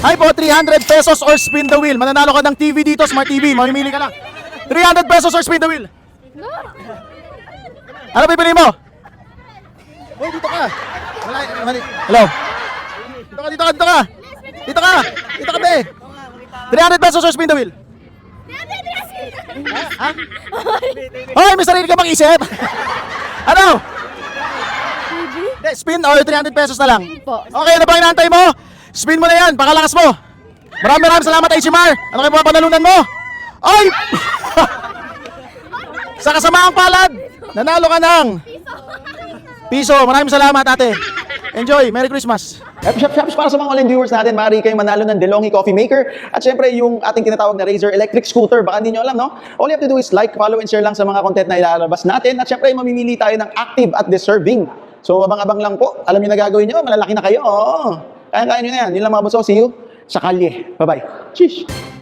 Ay po, 300 pesos or spin the wheel. Mananalo ka ng TV dito, Smart TV. Mamimili ka lang. 300 pesos or spin the wheel. Ano pipili mo? Hoy, dito ka. Hello. Dito ka, dito ka, dito ka. Dito ka. Dito ka, be. 300 pesos or spin the wheel. Ha? Hoy, may sarili ka bang isip? Ano? Spin or 300 pesos na lang? Okay, ano ba inaantay mo? Spin mo na yan, pakalakas mo. Maraming salamat, Ichimar. Ano kayo panalunan mo? Ay! Sa kasamaang palad, nanalo ka ng piso. Maraming salamat, ate. Enjoy. Merry Christmas. Shop para sa mga online viewers natin, maaari kayong manalo ng DeLonghi Coffee Maker at syempre yung ating tinatawag na Razer Electric Scooter. Baka hindi nyo alam, no? All you have to do is like, follow, and share lang sa mga content na ilalabas natin at syempre mamimili tayo ng active at deserving. So abang-abang lang po. Alam niyo na gagawin nyo, malalaki na kayo. Oo. Kaya nyo na yan. Yun lang mga boss. See you sa kalye. Bye-bye. Cheers!